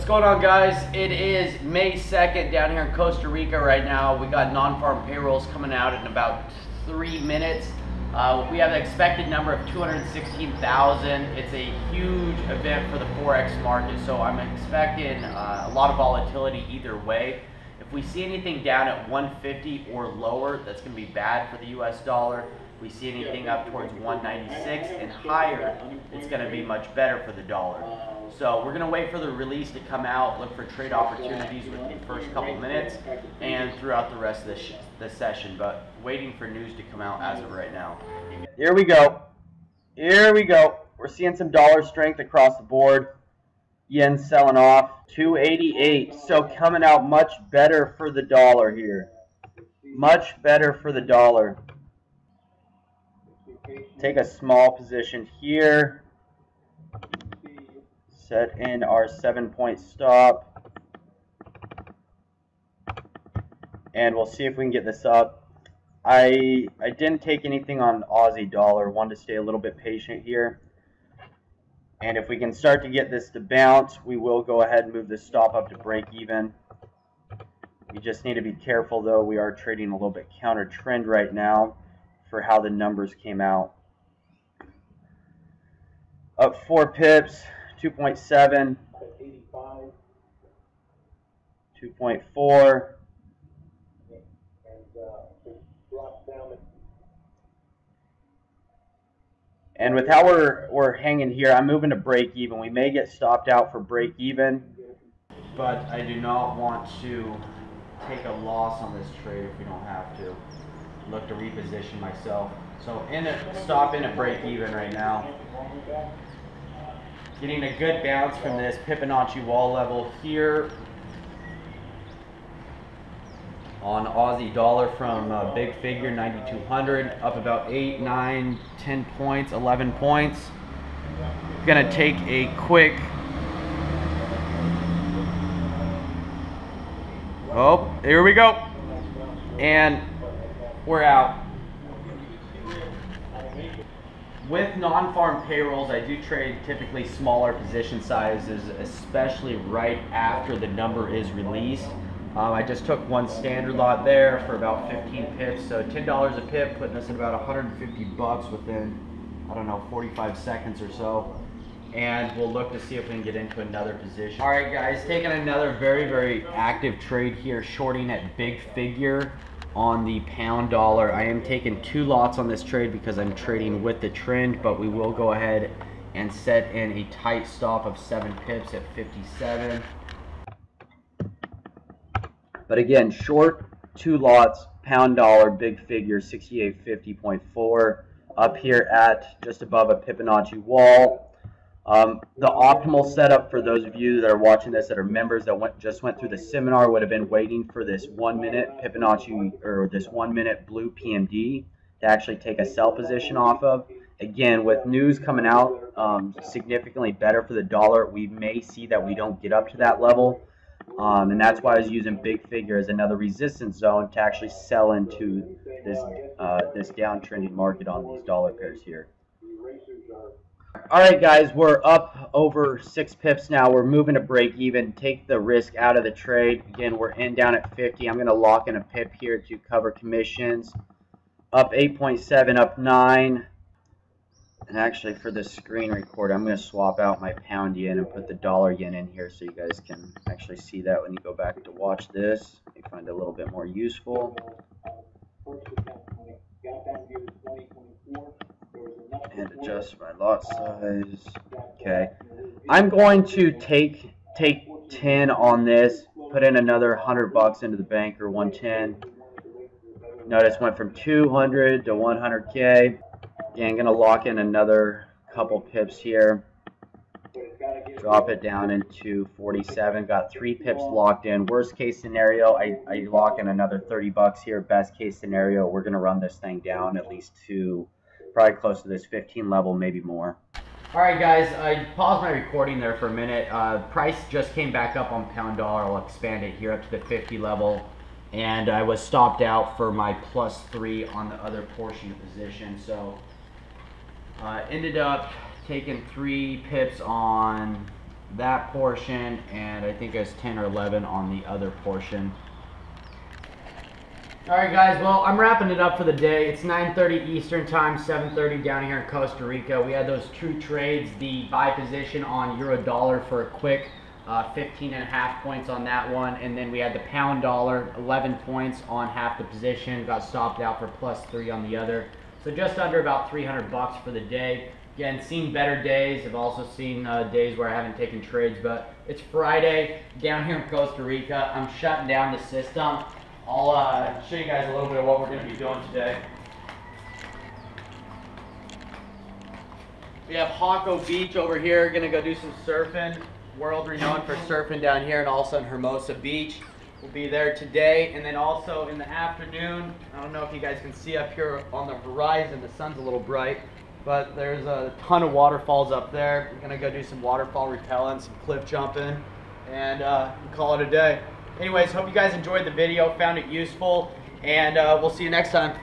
going on, guys? It is May 2nd down here in Costa Rica right now. We got non-farm payrolls coming out in about 3 minutes. We have an expected number of 216,000. It's a huge event for the Forex market, so I'm expecting a lot of volatility either way. If we see anything down at 150 or lower, that's going to be bad for the US dollar. If we see anything up towards 196 and higher, it's going to be much better for the dollar. So we're going to wait for the release to come out, look for trade opportunities within the first couple minutes and throughout the rest of the session, but waiting for news to come out as of right now. Here we go. Here we go. We're seeing some dollar strength across the board. Yen selling off. 288. So coming out much better for the dollar here. Much better for the dollar. Take a small position here. Set in our 7-point stop. And we'll see if we can get this up. I didn't take anything on Aussie dollar. Wanted to stay a little bit patient here. And if we can start to get this to bounce, we will go ahead and move this stop up to break even. We just need to be careful, though. We are trading a little bit counter trend right now for how the numbers came out. Up 4 pips, 2.7, 2.4. And with how we're hanging here, I'm moving to break even. We may get stopped out for break even, but I do not want to take a loss on this trade if we don't have to. Look to reposition myself. So stop in at break even right now. Getting a good bounce from this Fibonacci wall level here on Aussie dollar from big figure 9,200 up about 8, 9, 10 points, 11 points. Gonna take a quick here we go, and we're out. With non-farm payrolls, I do trade typically smaller position sizes, especially right after the number is released. I just took one standard lot there for about 15 pips, so $10 a pip, putting us at about 150 bucks within, I don't know, 45 seconds or so. And we'll look to see if we can get into another position. All right, guys, taking another very active trade here, shorting at big figure on the pound dollar. I am taking 2 lots on this trade because I'm trading with the trend, but we will go ahead and set in a tight stop of 7 pips at 57. But again, short 2 lots, pound dollar, big figure, 6850.4, up here at just above a Fibonacci wall. The optimal setup for those of you that are watching this that are members that just went through the seminar would have been waiting for this 1 minute Fibonacci, or this 1 minute blue PMD to actually take a sell position off of. Again, with news coming out significantly better for the dollar, we may see that we don't get up to that level. And that's why I was using big figure as another resistance zone to actually sell into this this downtrending market on these dollar pairs here. All right, guys, we're up over 6 pips now. We're moving to break even. Take the risk out of the trade. Again, we're in down at 50. I'm going to lock in a pip here to cover commissions. Up 8.7, up 9. And actually, for the screen record, I'm going to swap out my pound yen and put the dollar yen in here so you guys can actually see that when you go back to watch this. You find it a little bit more useful. And adjust my lot size. Okay. I'm going to take 10 on this, put in another 100 bucks into the bank, or 110. Notice went from 200 to 100K. Again, going to lock in another couple pips here. Drop it down into 47. Got 3 pips locked in. Worst case scenario, I lock in another 30 bucks here. Best case scenario, we're going to run this thing down at least to probably close to this 15 level, maybe more. All right, guys, I paused my recording there for a minute. Price just came back up on pound dollar. I'll expand it here up to the 50 level. And I was stopped out for my +3 on the other portion of position. So ended up taking 3 pips on that portion, and I think it was 10 or 11 on the other portion. Alright guys, well, I'm wrapping it up for the day. It's 9:30 Eastern time, 7:30 down here in Costa Rica. We had those two trades, the buy position on euro dollar for a quick 15.5 points on that one, and then we had the pound dollar, 11 points on half the position, got stopped out for +3 on the other. So just under about 300 bucks for the day. Again, seen better days. I've also seen days where I haven't taken trades, but it's Friday down here in Costa Rica. I'm shutting down the system. I'll show you guys a little bit of what we're going to be doing today. We have Jaco Beach over here, going to go do some surfing. World renowned for surfing down here, and also in Hermosa Beach. We'll be there today, and then also in the afternoon, I don't know if you guys can see up here on the horizon, the sun's a little bright, but there's a ton of waterfalls up there. We're going to go do some waterfall repellent, some cliff jumping, and call it a day. Anyways, hope you guys enjoyed the video, found it useful, and we'll see you next time.